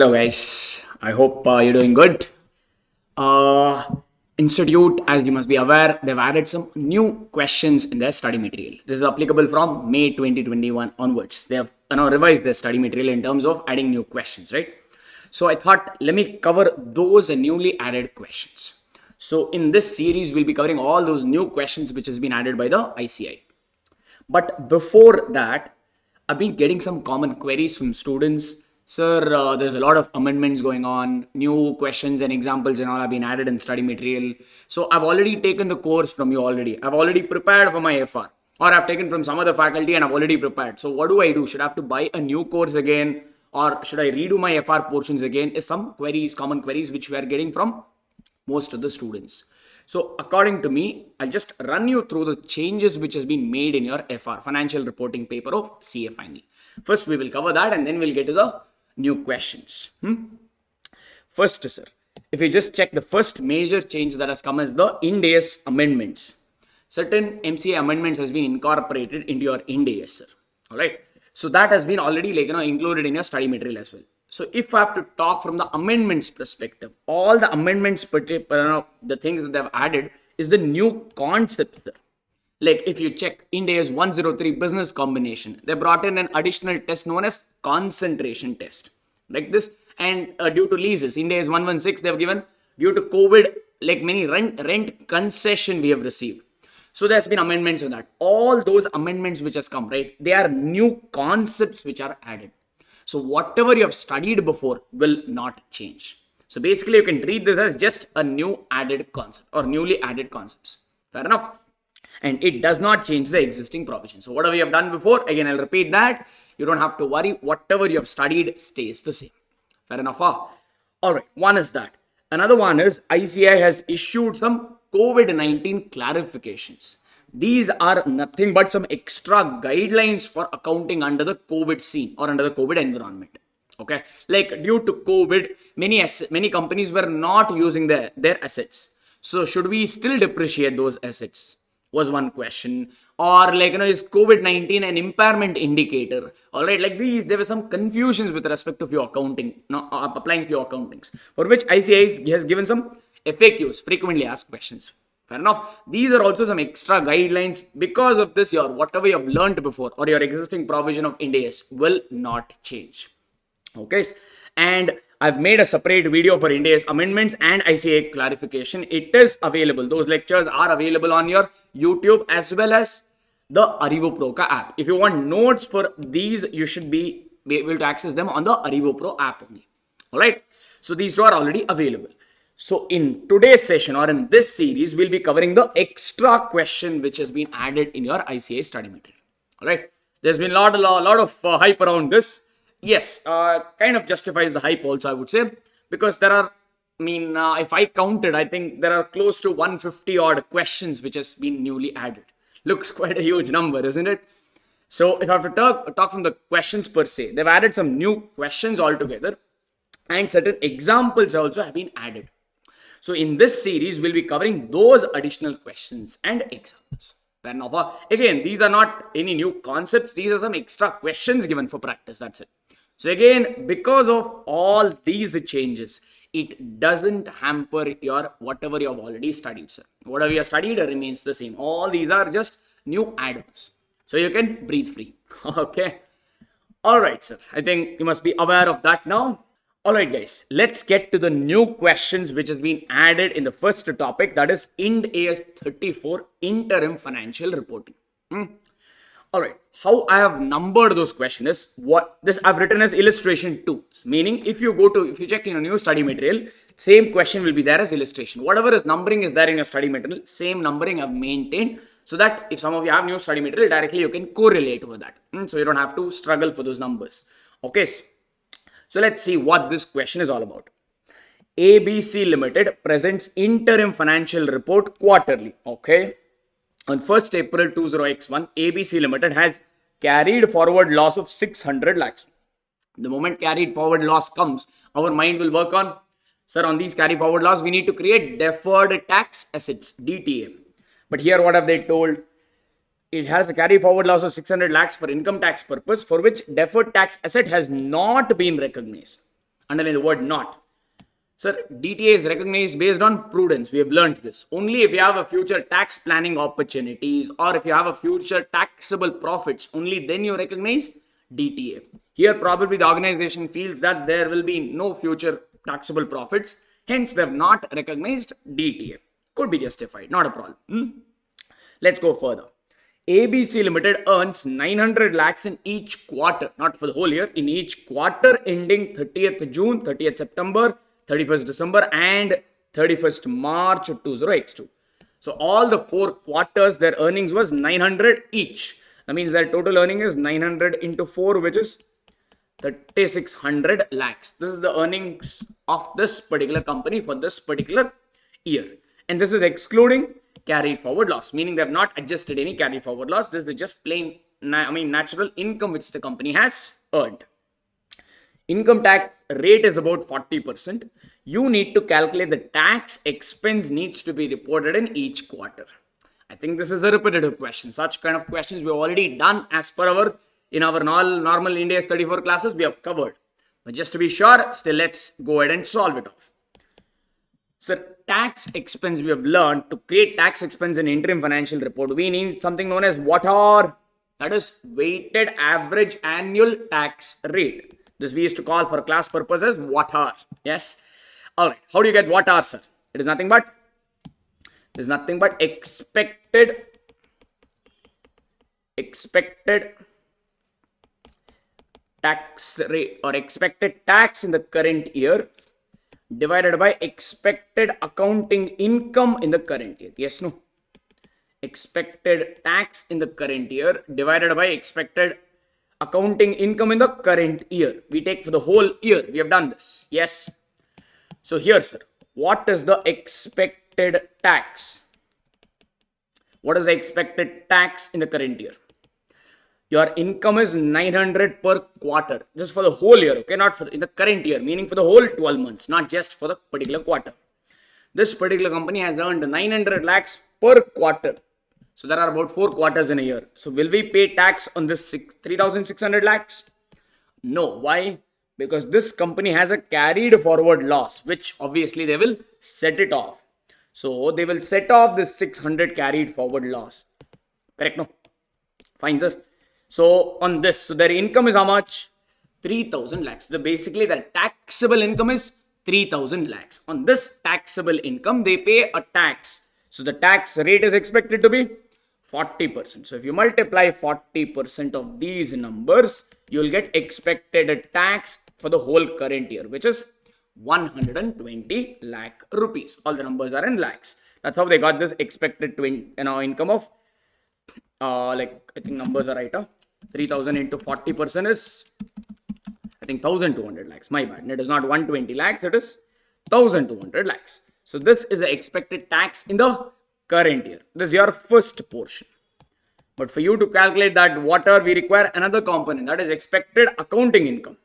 Hello, guys. I hope you're doing good. Uh, Institute, as you must be aware, they've added some new questions in their study material. This is applicable from May 2021 onwards. They have now revised their study material in terms of adding new questions, right? So I thought, let me cover those newly added questions. So in this series, we'll be covering all those new questions which has been added by the ICI. But before that, I've been getting some common queries from students. Sir, there's a lot of amendments going on, new questions and examples and all have been added in study material. So I've already taken the course from you already. I've already prepared for my FR, or I've taken from some other faculty and I've already prepared. So what do I do? Should I have to buy a new course again, or should I redo my FR portions again? Is some queries, common queries which we are getting from most of the students. So according to me, I'll just run you through the changes which has been made in your FR, financial reporting paper of CA final. First, we will cover that and then we'll get to the new questions. First, sir, if you just check the first major change that has come as the Ind AS amendments. Certain MCA amendments has been incorporated into your Ind AS, sir. All right. So that has been already included in your study material as well. So if I have to talk from the amendments perspective, all the amendments, the things that they have added is the new concept, sir. Like if you check Ind AS 103 business combination, they brought in an additional test known as concentration test, like this. And due to leases, Ind AS 116, they have given due to COVID, like many rent concession we have received. So there's been amendments on that. All those amendments which has come, right? They are new concepts which are added. So whatever you have studied before will not change. So basically you can treat this as just a new added concept or newly added concepts. Fair enough? And it does not change the existing provision. So whatever you have done before, again, I'll repeat that. You don't have to worry. Whatever you have studied stays the same. Fair enough? All right. One is that. Another one is ICI has issued some COVID-19 clarifications. These are nothing but some extra guidelines for accounting under the COVID scene or under the COVID environment. Okay. Like due to COVID, many companies were not using their assets. So should we still depreciate those assets? Was one question. Or is COVID-19 an impairment indicator? All right, like these, there were some confusions with respect to your accounting, applying for your accountings, for which ICI has given some FAQs, frequently asked questions. Fair enough. These are also some extra guidelines. Because of this, your whatever you have learned before or your existing provision of Ind AS will not change. Okay, and I've made a separate video for Ind AS amendments and ICA clarification. It is available. Those lectures are available on your YouTube as well as the Arivo Pro app. If you want notes for these, you should be able to access them on the Arivo Pro app only. All right. So these two are already available. So in today's session or in this series, we'll be covering the extra question which has been added in your ICA study material. All right. There's been a lot of hype around this. Yes, kind of justifies the hype also, I would say, because there are, if I counted, I think there are close to 150 odd questions which has been newly added. Looks quite a huge number, isn't it? So if I have to talk from the questions per se, they've added some new questions altogether and certain examples also have been added. So in this series, we'll be covering those additional questions and examples. Again, these are not any new concepts. These are some extra questions given for practice. That's it. So again, because of all these changes, it doesn't hamper your whatever you have already studied, sir. Whatever you have studied remains the same. All these are just new add-ons. So you can breathe free. Okay. All right, sir. I think you must be aware of that now. All right, guys. Let's get to the new questions which has been added in the first topic, that is Ind AS 34 interim financial reporting. All right, how I have numbered those questions is what this I've written as illustration 2, meaning if you check in a new study material, same question will be there as illustration. Whatever is numbering is there in your study material, same numbering I've maintained so that if some of you have new study material, directly you can correlate with that. So you don't have to struggle for those numbers. Okay, so let's see what this question is all about. ABC Limited presents interim financial report quarterly. Okay. On 1st April 20x1, ABC Limited has carried forward loss of 600 lakhs. The moment carried forward loss comes, our mind will work on, sir, on these carry forward loss, we need to create deferred tax assets, DTA. But here what have they told? It has a carry forward loss of 600 lakhs for income tax purpose, for which deferred tax asset has not been recognized. Underline the word not. Sir, DTA is recognized based on prudence. We have learned this. Only if you have a future tax planning opportunities or if you have a future taxable profits, only then you recognize DTA. Here, probably the organization feels that there will be no future taxable profits. Hence, they have not recognized DTA. Could be justified. Not a problem. Let's go further. ABC Limited earns 900 lakhs in each quarter, not for the whole year, in each quarter ending 30th June, 30th September, 31st December and 31st March 20x2. So all the 4 quarters, their earnings was 900 each. That means their total earning is 900 into 4, which is 3600 lakhs. This is the earnings of this particular company for this particular year. And this is excluding carried forward loss, meaning they have not adjusted any carried forward loss. This is just plain, natural income which the company has earned. Income tax rate is about 40%. You need to calculate the tax expense needs to be reported in each quarter. I think this is a repetitive question. Such kind of questions we have already done as per in our normal India 34 classes we have covered. But just to be sure, still let's go ahead and solve it off. So tax expense we have learned to create tax expense in interim financial report. We need something known as WATAR, that is weighted average annual tax rate. This we used to call for class purposes WATAR. Yes. All right. How do you get WATAR, sir? It is nothing but expected tax rate or expected tax in the current year divided by expected accounting income in the current year. Yes, no. Expected tax in the current year divided by expected accounting income in the current year. We take for the whole year. We have done this. Yes. So here, sir, what is the expected tax? What is the expected tax in the current year? Your income is 900 per quarter. Just for the whole year, okay? Not for in the current year, meaning for the whole 12 months, not just for the particular quarter. This particular company has earned 900 lakhs per quarter. So there are about 4 quarters in a year. So will we pay tax on this 3,600 lakhs? No. Why? Because this company has a carried forward loss, which obviously they will set it off. So they will set off this 600 carried forward loss. Correct? No? Fine, sir. So on this, so their income is how much? 3,000 lakhs. So basically their taxable income is 3,000 lakhs. On this taxable income, they pay a tax. So the tax rate is expected to be 40%. So if you multiply 40% of these numbers, you will get expected tax for the whole current year, which is 120 lakh rupees. All the numbers are in lakhs. That's how they got this expected income of I think numbers are right. 3,000 into 40% is I think 1,200 lakhs. My bad. It is not 120 lakhs. It is 1,200 lakhs. So this is the expected tax in the current year. This is your first portion. But for you to calculate that WATAR, we require another component, that is expected accounting income.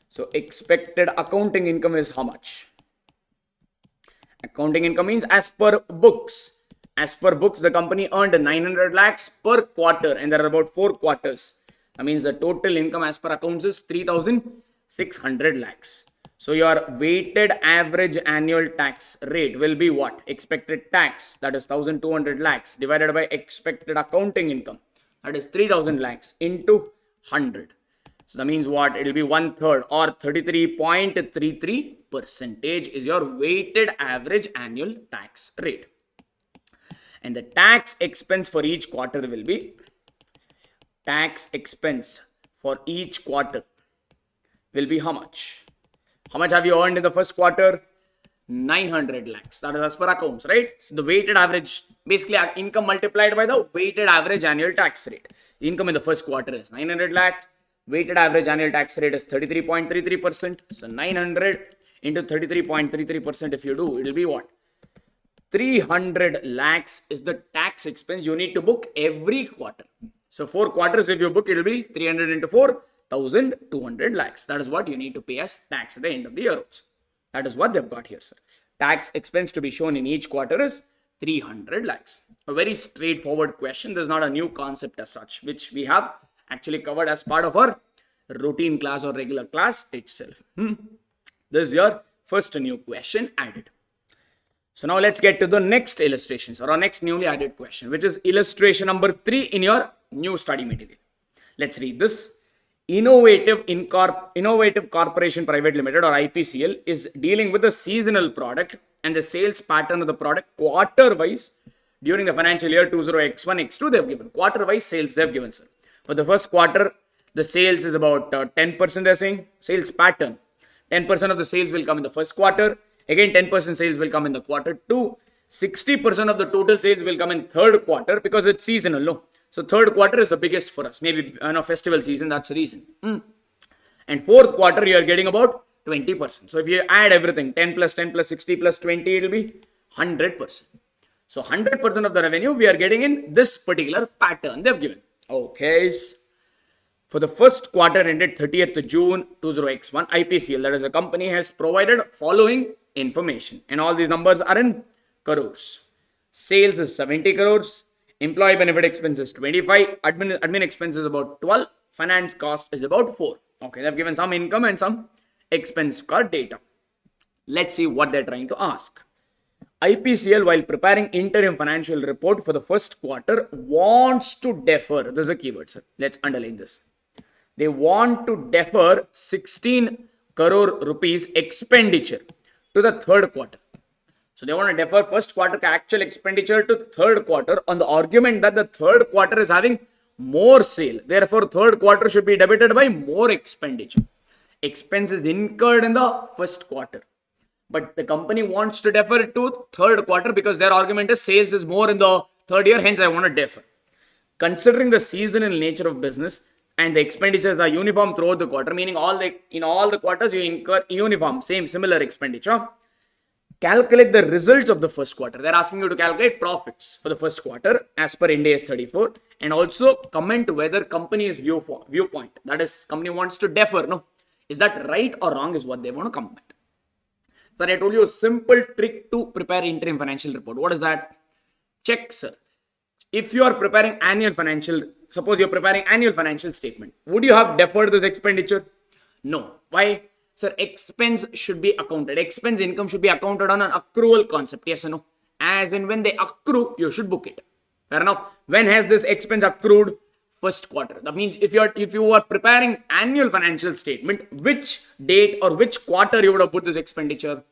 So expected accounting income is how much? Accounting income means as per books. As per books, the company earned 900 lakhs per quarter and there are about 4 quarters. That means the total income as per accounts is 3,600 lakhs. So your weighted average annual tax rate will be what? Expected tax, that is 1,200 lakhs divided by expected accounting income, that is 3,000 lakhs into 100. So that means what? It will be 1/3 or 33.33% is your weighted average annual tax rate. And the tax expense for each quarter will be tax expense for each quarter will be how much? How much have you earned in the first quarter? 900 lakhs. That is as per accounts, right? So the weighted average, basically income multiplied by the weighted average annual tax rate. The income in the first quarter is 900 lakhs. Weighted average annual tax rate is 33.33%. So 900 into 33.33%, if you do, it will be what? 300 lakhs is the tax expense you need to book every quarter. So 4 quarters, if you book, it will be 300 into 4, 1,200 lakhs. That is what you need to pay as tax at the end of the year also. That is what they've got here, sir. Tax expense to be shown in each quarter is 300 lakhs. A very straightforward question. There's not a new concept as such, which we have actually covered as part of our routine class or regular class itself. This is your first new question added. So now let's get to the next illustrations or our next newly added question, which is illustration number 3 in your new study material. Let's read this. Innovative Corporation Private Limited or IPCL is dealing with a seasonal product and the sales pattern of the product quarter wise during the financial year 20X1, X2 they've given. Quarter wise sales they've given, sir. For the first quarter, the sales is about 10% they're saying. Sales pattern. 10% of the sales will come in the first quarter. Again, 10% sales will come in the quarter 2. 60% of the total sales will come in third quarter because it's seasonal, no? So third quarter is the biggest for us. Maybe festival season, that's the reason. And fourth quarter, you are getting about 20%. So if you add everything, 10 plus 10 plus 60 plus 20, it will be 100%. So 100% of the revenue we are getting in this particular pattern they've given. Okay. For the first quarter ended 30th June 20X1, IPCL, that is a company, has provided following information. And all these numbers are in crores. Sales is 70 crores. Employee benefit expense is 25. Admin expense is about 12. Finance cost is about 4. Okay, they've given some income and some expense card data. Let's see what they're trying to ask. IPCL, while preparing interim financial report for the first quarter, wants to defer. This is a keyword, sir. Let's underline this. They want to defer 16 crore rupees expenditure to the third quarter. So they want to defer first quarter actual expenditure to third quarter on the argument that the third quarter is having more sale. Therefore, third quarter should be debited by more expenditure. Expenses incurred in the first quarter. But the company wants to defer it to third quarter because their argument is sales is more in the third year. Hence, I want to defer. Considering the seasonal nature of business and the expenditures are uniform throughout the quarter, meaning in all the quarters you incur uniform, similar expenditure. Calculate the results of the first quarter. They're asking you to calculate profits for the first quarter as per Ind AS 34 and also comment whether company's viewpoint, that is, company wants to defer, no? Is that right or wrong is what they want to comment. Sir, I told you a simple trick to prepare interim financial report. What is that? Check, sir. If you are preparing suppose you're preparing annual financial statement, would you have deferred this expenditure? No. Why? Sir, expense should be accounted. Expense income should be accounted on an accrual concept. Yes or no? As in when they accrue, you should book it. Fair enough. When has this expense accrued? First quarter. That means if you are preparing annual financial statement, which date or which quarter you would have put this expenditure?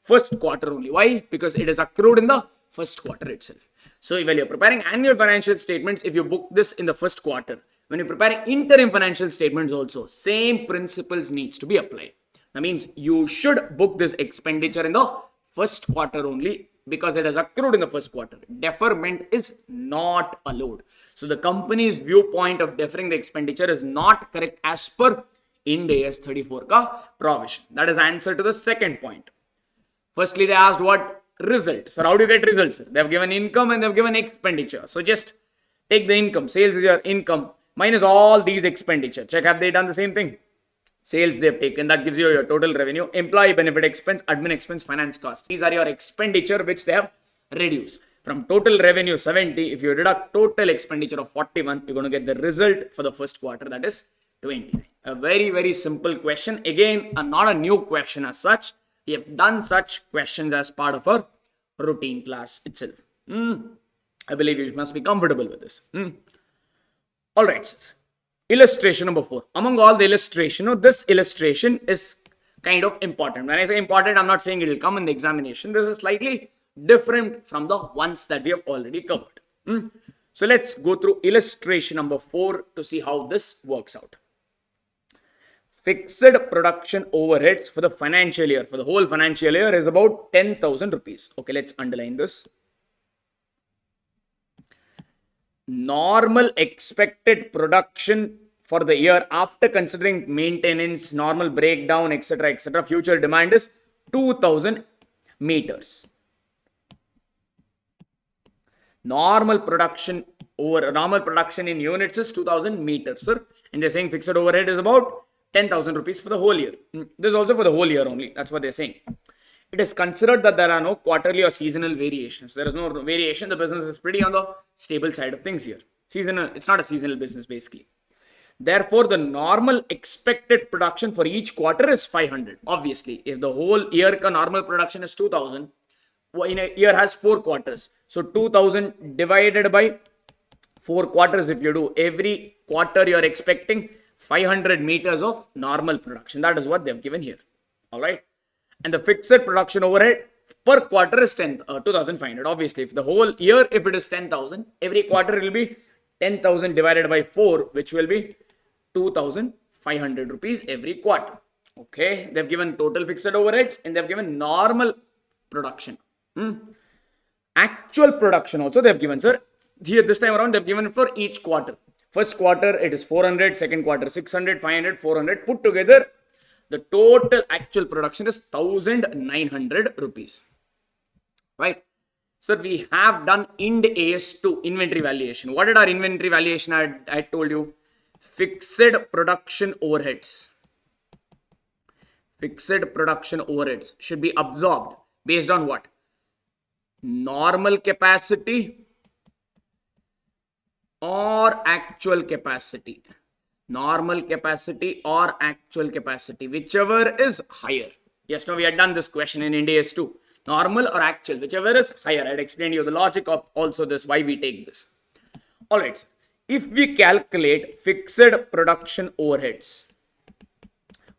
First quarter only. Why? Because it is accrued in the first quarter itself. So when you're preparing annual financial statements, if you book this in the first quarter, when you're preparing interim financial statements also, same principles needs to be applied. That means you should book this expenditure in the first quarter only because it is accrued in the first quarter. Deferment is not allowed. So the company's viewpoint of deferring the expenditure is not correct as per Ind AS 34 ka provision. That is the answer to the second point. Firstly, they asked what result. So how do you get results? They have given income and they have given expenditure. So just take the income. Sales is your income minus all these expenditure. Check, have they done the same thing? Sales they've taken, that gives you your total revenue. Employee benefit expense, admin expense, finance cost. These are your expenditure which they have reduced. From total revenue 70, if you deduct total expenditure of 41, you're going to get the result for the first quarter, that is 29. A very, very simple question. Again, not a new question as such. We have done such questions as part of our routine class itself. I believe you must be comfortable with this. All right, sir. Illustration number 4. Among all the illustration, this illustration is kind of important. When I say important, I'm not saying it will come in the examination. This is slightly different from the ones that we have already covered. So let's go through illustration number 4 to see how this works out. Fixed production overheads for the financial year, for the whole financial year, is about 10,000 rupees. Okay, let's underline this. Normal expected production for the year after considering maintenance, normal breakdown, etc., future demand is 2000 meters. Normal production in units is 2000 meters, sir. And they're saying fixed overhead is about 10,000 rupees for the whole year. This is also for the whole year only. That's what they're saying. It is considered that there are no quarterly or seasonal variations. There is no variation. The business is pretty on the stable side of things here. Seasonal, it's not a seasonal business basically. Therefore, the normal expected production for each quarter is 500. Obviously, if the whole year ka normal production is 2000, in a year has 4 quarters. So 2000 divided by 4 quarters, if you do, every quarter you're expecting 500 meters of normal production. That is what they've given here. All right. And the fixed production overhead per quarter is 2,500. Obviously, if the whole year, if it is 10,000, every quarter will be 10,000 divided by 4, which will be 2,500 rupees every quarter. Okay. They've given total fixed overheads and they've given normal production. Actual production also they've given, sir. Here this time around they've given for each quarter. First quarter it is 400, second quarter 600, 500, 400. Put together the total actual production is 1,900 rupees. Right? Sir, we have done Ind AS 2 inventory valuation. What did our inventory valuation I told you? Fixed production overheads. Fixed production overheads should be absorbed based on what? Normal capacity or actual capacity. Normal capacity or actual capacity, whichever is higher. Yes, now we had done this question in Ind AS 2. Normal or actual, whichever is higher. I had explained you the logic of also this, why we take this. Alright, if we calculate fixed production overheads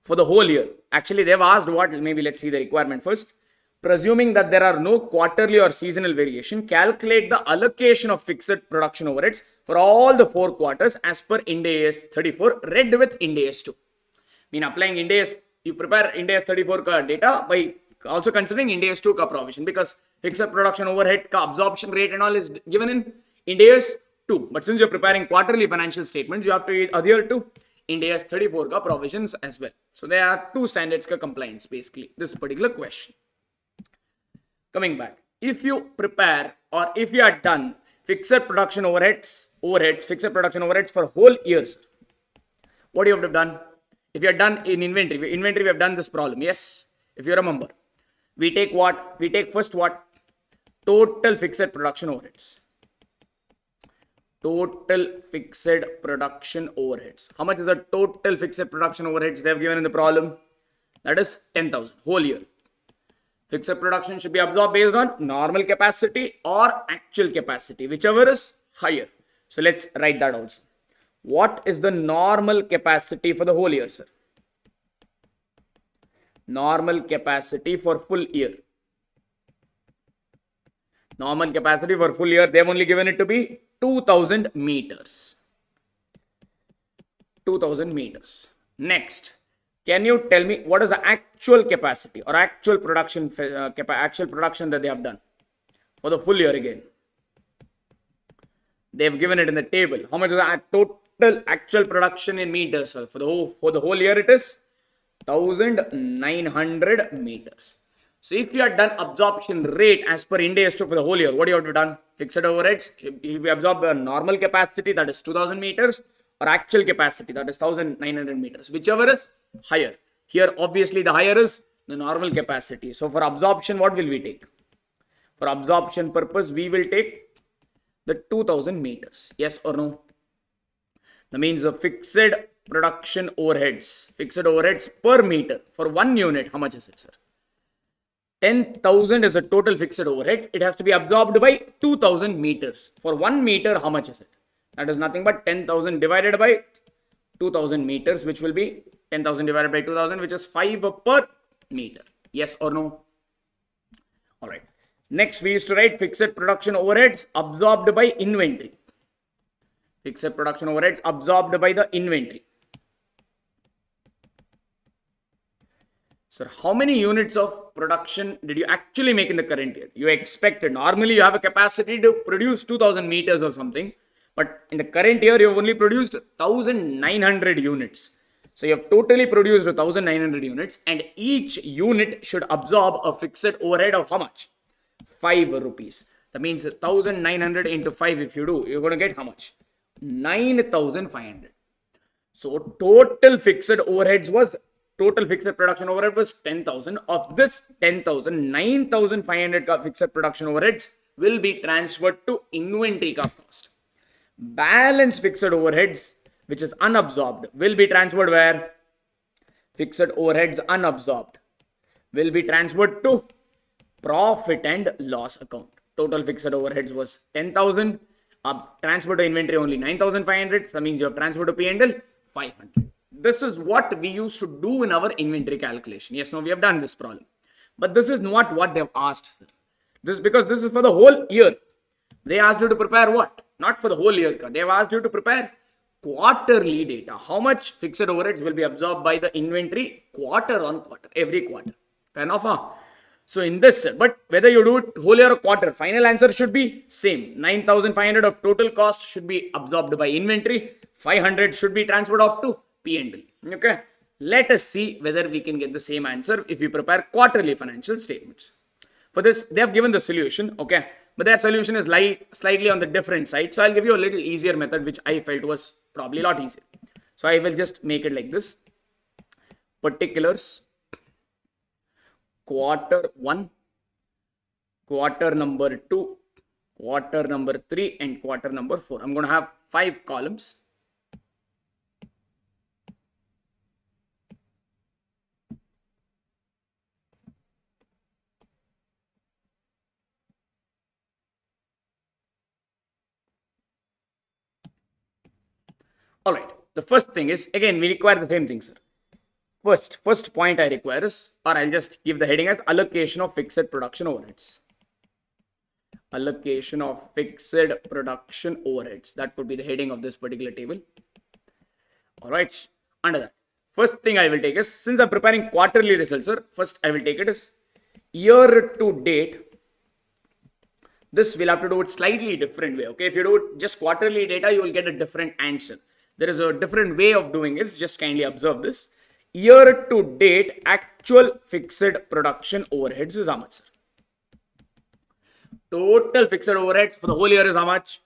for the whole year, actually they've asked what, maybe let's see the requirement first. Presuming that there are no quarterly or seasonal variation, calculate the allocation of fixed production overheads for all the 4 quarters as per Ind AS 34, read with Ind AS 2. Mean applying Ind AS, you prepare Ind AS 34 ka data by also considering Ind AS 2 ka provision, because fixed production overhead ka absorption rate and all is given in Ind AS 2. But since you're preparing quarterly financial statements, you have to adhere to Ind AS 34 ka provisions as well. So there are 2 standards ka compliance basically, this particular question. Coming back, if you prepare or if you are done fixed production overheads, fixed production overheads for whole years, what do you have to have done? If you are done in inventory, we have done this problem. Yes, if you remember, we take what? We take first what? Total fixed production overheads. Total fixed production overheads. How much is the total fixed production overheads they have given in the problem? That is 10,000 whole year. Fixed production should be absorbed based on normal capacity or actual capacity, whichever is higher. So let's write that also. What is the normal capacity for the whole year, sir? Normal capacity for full year. Normal capacity for full year, they've only given it to be 2,000 meters. 2,000 meters. Next. Can you tell me what is the actual capacity or actual production that they have done for the full year again? They've given it in the table. How much is the total actual production in meters? For the whole year it is 1,900 meters. So if you had done absorption rate as per Ind AS 2 for the whole year, what do you have to done? Fixed overheads, you should be absorbed by normal capacity, that is 2,000 meters, or actual capacity, that is 1,900 meters, whichever is higher. Here obviously the higher is the normal capacity. So for absorption, what will we take? For absorption purpose, we will take the 2,000 meters. Yes or no? That means the fixed production overheads, per meter for 1 unit. How much is it, sir? 10,000 is the total fixed overheads. It has to be absorbed by 2,000 meters. For 1 meter, how much is it? That is nothing but 10,000 divided by 2,000 meters, which will be 10,000 divided by 2,000, which is 5 per meter. Yes or no? All right. Next, we used to write fixed production overheads absorbed by inventory. Fixed production overheads absorbed by the inventory. Sir, how many units of production did you actually make in the current year? You expected, normally you have a capacity to produce 2,000 meters or something. But in the current year, you have only produced 1,900 units. So you have totally produced 1,900 units, and each unit should absorb a fixed overhead of how much? 5 rupees. That means 1,900 into 5 if you do, you're going to get how much? 9,500. So total fixed production overhead was 10,000. Of this 10,000, 9,500 fixed production overheads will be transferred to inventory cost. Balance fixed overheads which is unabsorbed, will be transferred where? Fixed overheads unabsorbed will be transferred to profit and loss account. Total fixed overheads was 10,000. Transferred to inventory only 9,500. That means you have transferred to P&L 500. This is what we used to do in our inventory calculation. Yes, now we have done this problem. But this is not what they have asked, sir. This is because this is for the whole year. They asked you to prepare what? Not for the whole year. They have asked you to prepare quarterly data. How much fixed overheads will be absorbed by the inventory quarter on quarter, every quarter. Fair enough, huh? So in this, but whether you do it whole year or quarter, final answer should be same. 9,500 of total cost should be absorbed by inventory. 500 should be transferred off to P&L. Okay. Let us see whether we can get the same answer if we prepare quarterly financial statements. For this, they have given the solution. Okay. But their solution is slightly on the different side. So I'll give you a little easier method, which I felt was probably a lot easier. So I will just make it like this. Particulars. Quarter 1, quarter number 2, quarter number 3, and quarter number 4. I'm going to have 5 columns. All right. The first thing is, again, we require the same thing, sir. First point I require is, or I'll just give the heading as allocation of fixed production overheads. Allocation of fixed production overheads. That would be the heading of this particular table. All right. Under that, first thing I will take is, since I'm preparing quarterly results, sir, first I will take it as year to date. This we'll have to do it slightly different way. Okay. If you do it just quarterly data, you will get a different answer. There is a different way of doing it. Just kindly observe this. Year to date actual fixed production overheads is how much, sir? Total fixed overheads for the whole year is how much?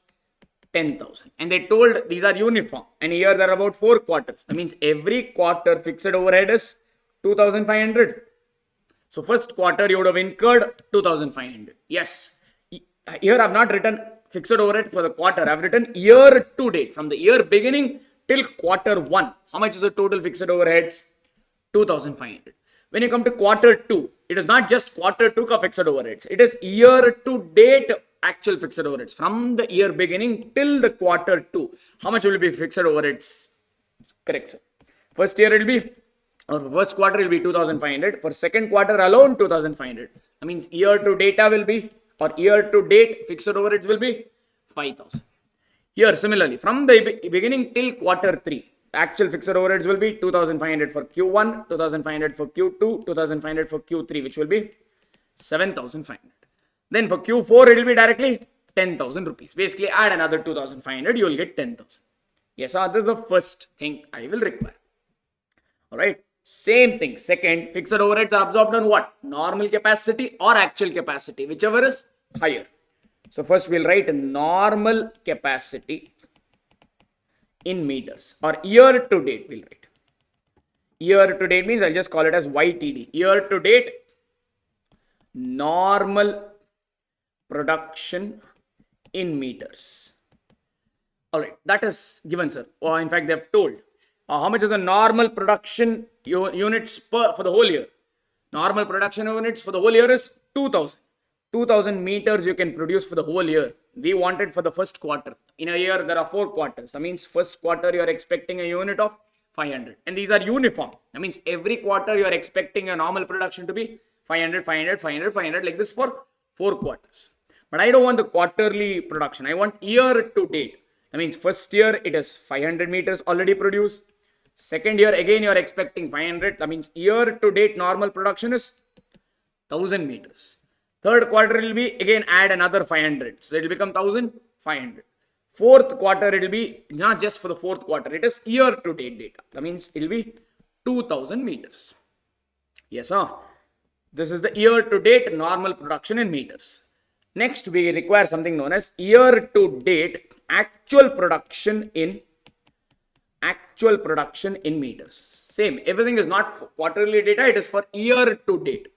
10,000. And they told these are uniform. And here there are about 4 quarters. That means every quarter fixed overhead is 2,500. So first quarter you would have incurred 2,500. Yes. Here I have not written fixed overhead for the quarter. I have written year to date. From the year beginning till quarter 1. How much is the total fixed overheads? 2,500. When you come to quarter 2, it is not just quarter 2 of fixed overheads. It is year to date actual fixed overheads. From the year beginning till the quarter 2. How much will be fixed overheads? Correct, sir. First year it will be, or first quarter it will be 2,500. For second quarter alone, 2,500. That means year to data will be, or year to date fixed overheads will be 5,000. Here similarly, from the beginning till quarter 3. Actual fixed overheads will be 2,500 for Q1, 2,500 for Q2, 2,500 for Q3, which will be 7,500. Then for Q4, it will be directly 10,000 rupees. Basically, add another 2,500, you will get 10,000. Yes, sir, this is the first thing I will require. All right. Same thing. Second, fixed overheads are absorbed on what? Normal capacity or actual capacity, whichever is higher. So first we'll write normal capacity in meters, or year to date we'll write. Year to date means I'll just call it as YTD. Year to date normal production in meters. All right, that is given, sir. Or in fact, they have told how much is the normal production units for the whole year. Normal production units for the whole year is 2,000. 2,000 meters you can produce for the whole year. We wanted for the first quarter. In a year, there are 4 quarters. That means first quarter, you are expecting a unit of 500. And these are uniform. That means every quarter, you are expecting a normal production to be 500, 500, 500, 500 like this for 4 quarters. But I don't want the quarterly production. I want year to date. That means first year, it is 500 meters already produced. Second year, again, you are expecting 500. That means year to date normal production is 1,000 meters. Third quarter will be, again, add another 500. So it will become 1,500. Fourth quarter, it will be not just for the fourth quarter. It is year to date data. That means it will be 2,000 meters. Yes, sir. This is the year to date normal production in meters. Next, we require something known as year to date actual production in meters. Same. Everything is not for quarterly data. It is for year to date.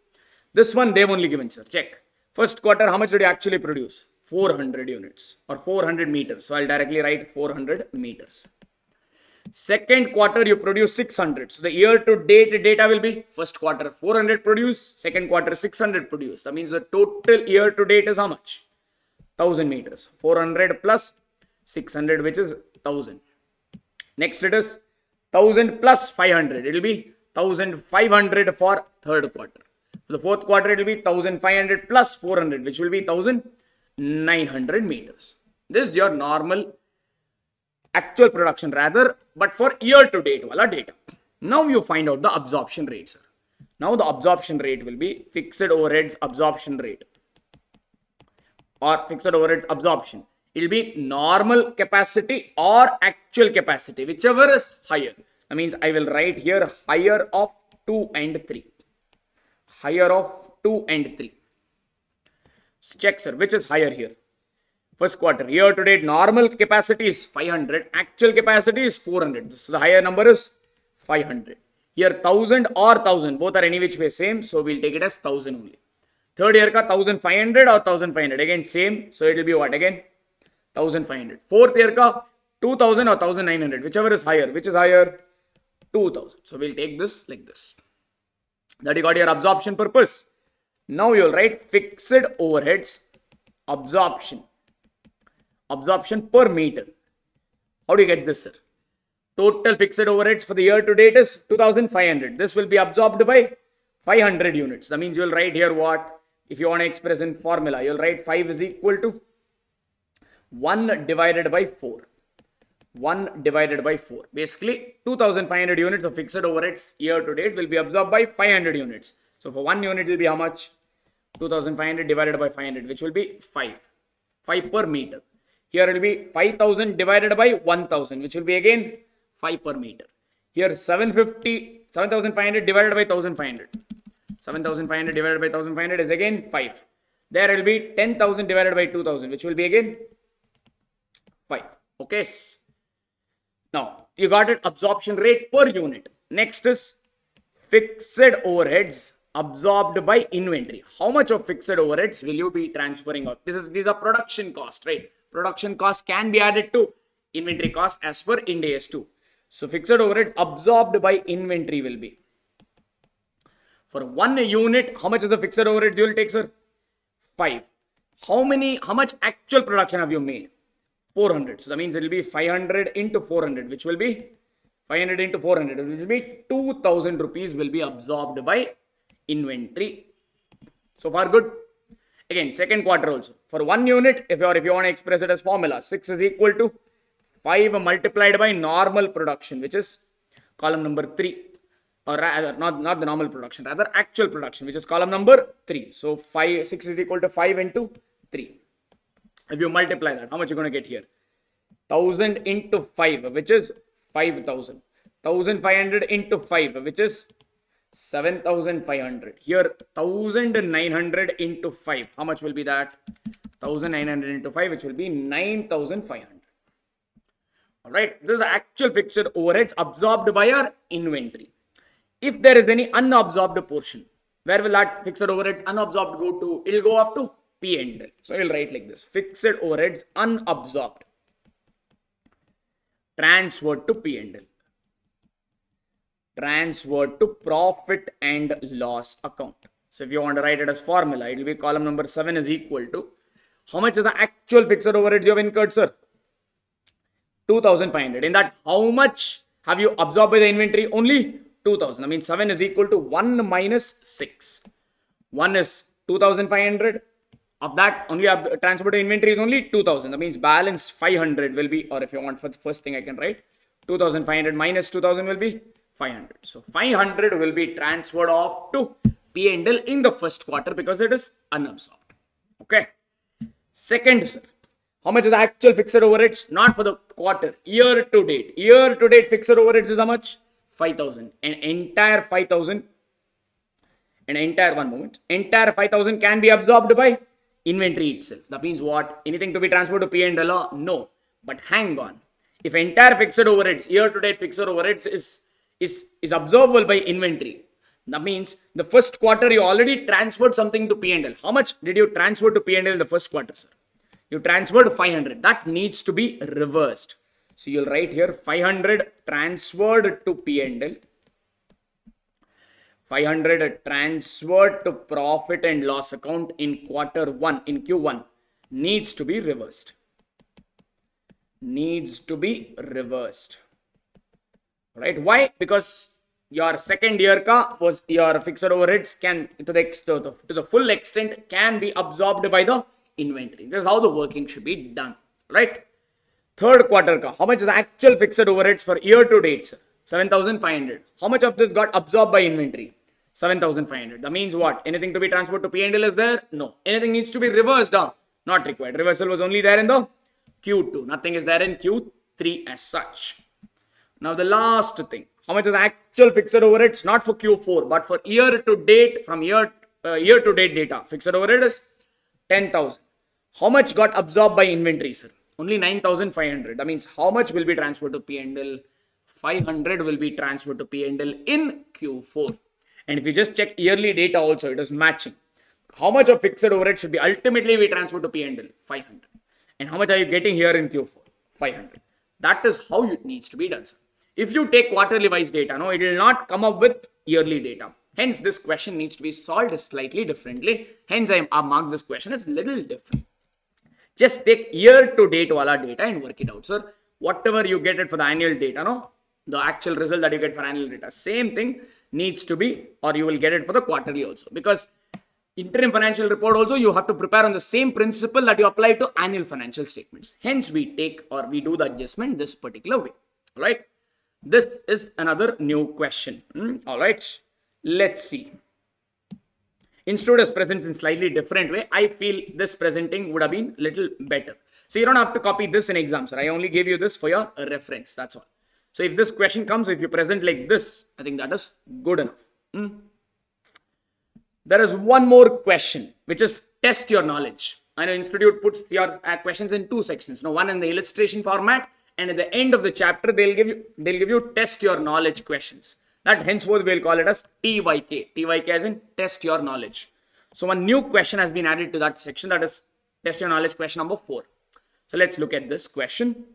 This one they've only given, sir. Check. First quarter, how much did you actually produce? 400 units or 400 meters. So I'll directly write 400 meters. Second quarter you produce 600. So the year to date data will be first quarter 400 produced, second quarter 600 produced. That means the total year to date is how much? 1000 meters. 400 plus 600, which is 1000. Next it is 1000 plus 500. It will be 1500 for third quarter. For the fourth quarter it will be 1500 plus 400, which will be 1900 meters. This is your normal actual production rather, but for year to date wala data. Now you find out the absorption rate, sir. Now the absorption rate will be fixed overheads absorption rate or fixed overheads absorption. It will be normal capacity or actual capacity, whichever is higher. That means I will write here higher of 2 and 3. Higher of 2 and 3. So check, sir, which is higher here? First quarter, year to date, normal capacity is 500, actual capacity is 400. So the higher number is 500. Here 1000 or 1000, both are any which way same, so we'll take it as 1000 only. Third year ka 1500 or 1500, again same, so it will be what again? 1500. Fourth year ka 2000 or 1900, whichever is higher. Which is higher? 2000. So we'll take this like this. That you got your absorption purpose. Now you'll write fixed overheads absorption. Absorption per meter. How do you get this, sir? Total fixed overheads for the year to date is 2500. This will be absorbed by 500 units. That means you will write here what? If you want to express in formula, you will write 5 is equal to 1 divided by 4. 1 divided by 4. Basically, 2500 units of fixed overheads year to date will be absorbed by 500 units. So for 1 unit will be how much? 2500 divided by 500, which will be 5. 5 per meter. Here it will be 5000 divided by 1000, which will be again 5 per meter. Here 7500 divided by 1500. 7500 divided by 1500 is again 5. There it will be 10,000 divided by 2000, which will be again 5. Okay. Now you got it, absorption rate per unit. Next is fixed overheads absorbed by inventory. How much of fixed overheads will you be transferring out? These are production cost, right? Production cost can be added to inventory cost as per Ind AS 2. So fixed overheads absorbed by inventory will be, for 1 unit, how much is the fixed overheads you will take, sir? 5. How much actual production have you made? 400. So that means it will be 500 into 400, which will be 500 into 400, which will be 2000 rupees will be absorbed by inventory. So far good. Again, second quarter also. For 1 unit, if you want to express it as formula, 6 is equal to 5 multiplied by normal production, which is column number 3. Or rather, not the normal production, rather actual production, which is column number 3. So 6 is equal to 5 into 3. If you multiply that, how much you're going to get here? 1000 into 5, which is 5000. 1500 into 5, which is 7500. Here 1900 into 5. How much will be that? 1900 into 5, which will be 9500. Alright, this is the actual fixed overheads absorbed by our inventory. If there is any unabsorbed portion, where will that fixed overheads unabsorbed go to? It will go up to P&L. So we will write like this: fixed overheads unabsorbed transferred to P&L. Transferred to profit and loss account. So if you want to write it as formula, it will be column number 7 is equal to, how much is the actual fixed overheads you have incurred, sir? 2500. In that, how much have you absorbed by the inventory? Only 2000. I mean 7 is equal to 1 minus 6. 1 is 2500. Of that, only transfer to inventory is only 2000. That means balance 500 will be, or if you want for the first thing I can write, 2500 minus 2000 will be 500. So 500 will be transferred off to P&L in the first quarter because it is unabsorbed. Okay. Second, sir, how much is the actual fixed overheads? Not for the quarter, year to date. Year to date fixed overheads is how much? 5000. An entire 5000. Entire 5000 can be absorbed by inventory itself. That means what? Anything to be transferred to P&L? No. But hang on. If entire fixed overheads, year to date fixed overheads is absorbable by inventory, that means the first quarter you already transferred something to P&L. How much did you transfer to P&L in the first quarter, sir? You transferred 500. That needs to be reversed. So you'll write here 500 transferred to P&L, 500 transferred to profit and loss account in quarter 1, in Q1, needs to be reversed. Needs to be reversed. Right? Why? Because your second year ka was your fixed overheads can to the full extent can be absorbed by the inventory. This is how the working should be done. Right? Third quarter ka, how much is actual fixed overheads for year to date, sir? 7,500. How much of this got absorbed by inventory? 7,500. That means what? Anything to be transferred to P&L is there? No. Anything needs to be reversed? Not required. Reversal was only there in the Q2. Nothing is there in Q3 as such. Now the last thing. How much is actual fixed overheads? Not for Q4, but for year to date, from year to date data. Fixed overhead is 10,000. How much got absorbed by inventory, sir? Only 9,500. That means how much will be transferred to P&L? 500 will be transferred to P&L in Q4. And if you just check yearly data also, it is matching. How much of fixed overhead should be ultimately be transferred to P&L? 500. And how much are you getting here in Q4? 500. That is how it needs to be done, sir. If you take quarterly wise data, no, it will not come up with yearly data. Hence, this question needs to be solved slightly differently. Hence, I marked this question as little different. Just take year to date wala data and work it out, sir. Whatever you get it for the annual data, no, the actual result that you get for annual data, same thing needs to be, or you will get it for the quarterly also. Because interim financial report also, you have to prepare on the same principle that you apply to annual financial statements. Hence, we take or we do the adjustment this particular way. All right. This is another new question. All right. Let's see. Instead of presents in slightly different way, I feel this presenting would have been little better. So you don't have to copy this in exams, sir. I only gave you this for your reference. That's all. So if this question comes, if you present like this, I think that is good enough. There is one more question, which is test your knowledge. I know Institute puts your questions in two sections. Now, one in the illustration format, and at the end of the chapter, they'll give you test your knowledge questions. That henceforth we'll call it as TYK. TYK as in test your knowledge. So one new question has been added to that section, that is test your knowledge question number 4. So let's look at this question.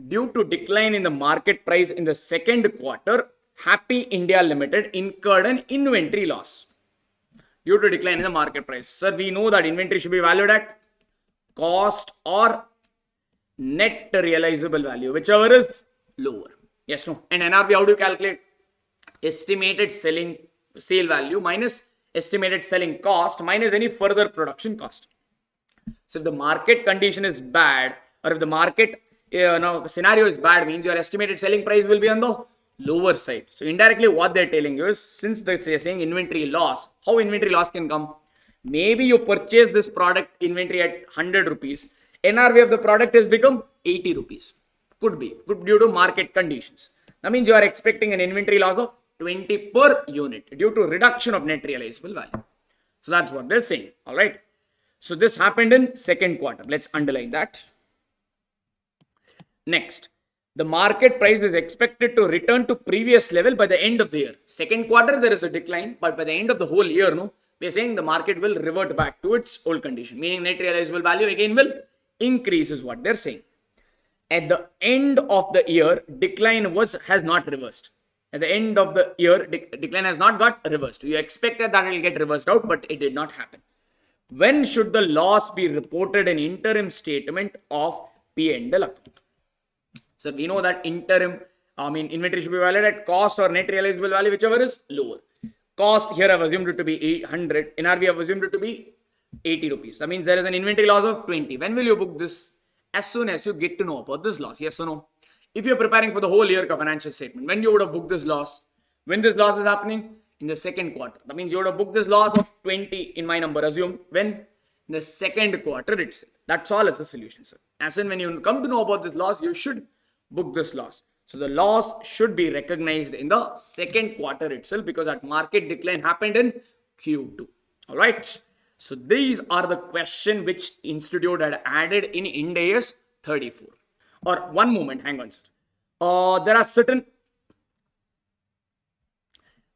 Due to decline in the market price in the second quarter, Happy India Limited incurred an inventory loss. Due to decline in the market price. Sir, we know that inventory should be valued at cost or net realizable value, whichever is lower. Yes, no. And NRV, how do you calculate? Estimated sale value minus estimated selling cost minus any further production cost. So if the market condition is bad, or if the market scenario is bad, means your estimated selling price will be on the lower side. So indirectly what they're telling you is, since they're saying inventory loss, how inventory loss can come? Maybe you purchase this product inventory at 100 rupees. NRV of the product has become 80 rupees. Could be due to market conditions. That means you are expecting an inventory loss of 20 per unit due to reduction of net realizable value. So that's what they're saying. All right. So this happened in second quarter. Let's underline that. Next, the market price is expected to return to previous level by the end of the year. Second quarter, there is a decline, but by the end of the whole year, we're saying the market will revert back to its old condition, meaning net realizable value again will increase is what they're saying. At the end of the year, decline has not reversed. At the end of the year, decline has not got reversed. You expected that it will get reversed out, but it did not happen. When should the loss be reported in interim statement of P&L account? So we know that inventory should be valued at cost or net realizable value, whichever is lower. Cost here I've assumed it to be 800. NRV I've assumed it to be 80 rupees. That means there is an inventory loss of 20. When will you book this? As soon as you get to know about this loss. Yes or no? If you're preparing for the whole year financial statement, when you would have booked this loss? When this loss is happening? In the second quarter. That means you would have booked this loss of 20 in my number. Assume when? In the second quarter itself. That's all as a solution, sir. As in when you come to know about this loss, you should book this loss. So the loss should be recognized in the second quarter itself because that market decline happened in Q2. All right. So these are the questions which Institute had added in Ind AS 34. Or one moment, hang on, sir. There are certain...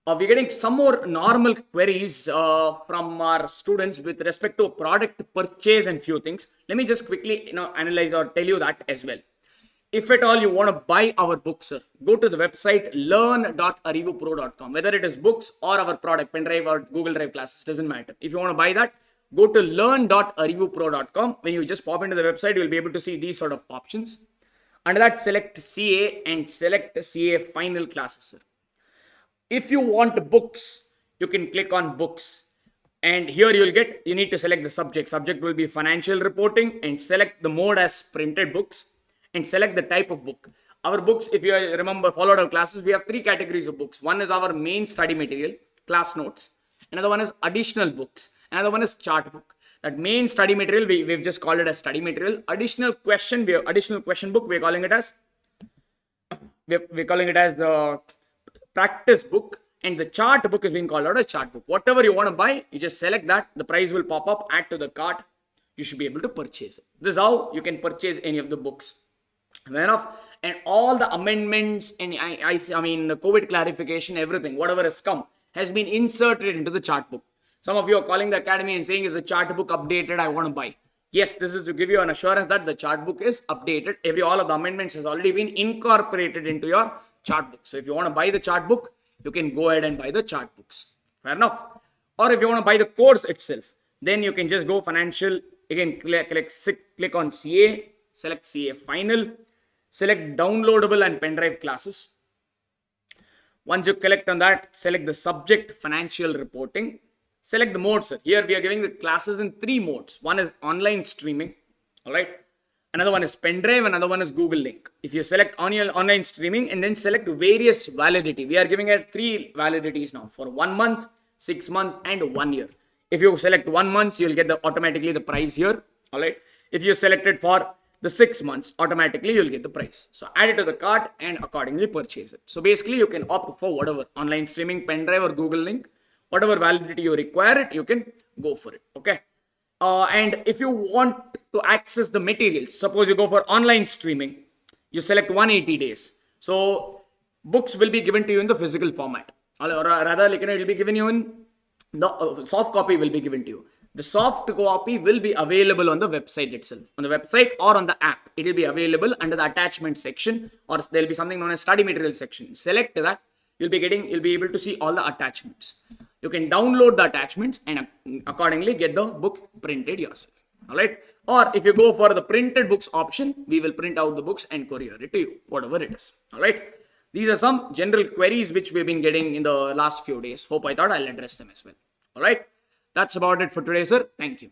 we're getting some more normal queries from our students with respect to product purchase and few things. Let me just quickly analyze or tell you that as well. if at all you want to buy our books, sir, go to the website learn.arivupro.com. Whether it is books or our product, pen drive or Google Drive classes, doesn't matter. If you want to buy that, go to learn.arivupro.com. When you just pop into the website, you'll be able to see these sort of options. Under that, select CA and select CA final classes, sir. If you want books, you can click on books. And here you need to select the subject. Subject will be financial reporting and select the mode as printed books and select the type of book. Our books, if you remember, followed our classes, we have three categories of books. One is our main study material, class notes. Another one is additional books. Another one is chart book. That main study material, we've just called it as study material. Additional question book, we're calling it as the practice book. And the chart book is being called out as chart book. Whatever you want to buy, you just select that. The price will pop up, add to the cart. You should be able to purchase it. This is how you can purchase any of the books. Fair enough. And all the amendments and the COVID clarification, everything, whatever has come, has been inserted into the chart book. Some of you are calling the academy and saying, is the chart book updated? I want to buy. Yes, this is to give you an assurance that the chart book is updated. All of the amendments has already been incorporated into your chart book. So if you want to buy the chart book, you can go ahead and buy the chart books. Fair enough. Or if you want to buy the course itself, then you can just go financial. Again, click on CA, select CA final, select downloadable and pen drive classes. Once you click on that, select the subject financial reporting. Select the modes, sir. Here we are giving the classes in three modes. One is online streaming. All right. Another one is pen drive, another one is Google Link. If you select online streaming and then select various validity, we are giving it three validities now for 1 month, 6 months, and 1 year. If you select 1 month, you'll get automatically the price here. All right. If you select it for the 6 months, automatically you'll get the price. So add it to the cart and accordingly purchase it. So basically you can opt for whatever online streaming, pen drive, or Google Link, whatever validity you require it, you can go for it. Okay. And if you want to access the materials, suppose you go for online streaming, you select 180 days. So books will be given to you in the physical format, or rather, it will be given you in the soft copy will be given to you. The soft copy will be available on the website itself, on the website or on the app. It will be available under the attachment section, or there will be something known as study material section. Select that. You'll be able to see all the attachments. You can download the attachments and accordingly get the books printed yourself. All right. Or if you go for the printed books option, we will print out the books and courier it to you, whatever it is. All right. These are some general queries which we've been getting in the last few days. I thought I'll address them as well. All right. That's about it for today, sir. Thank you.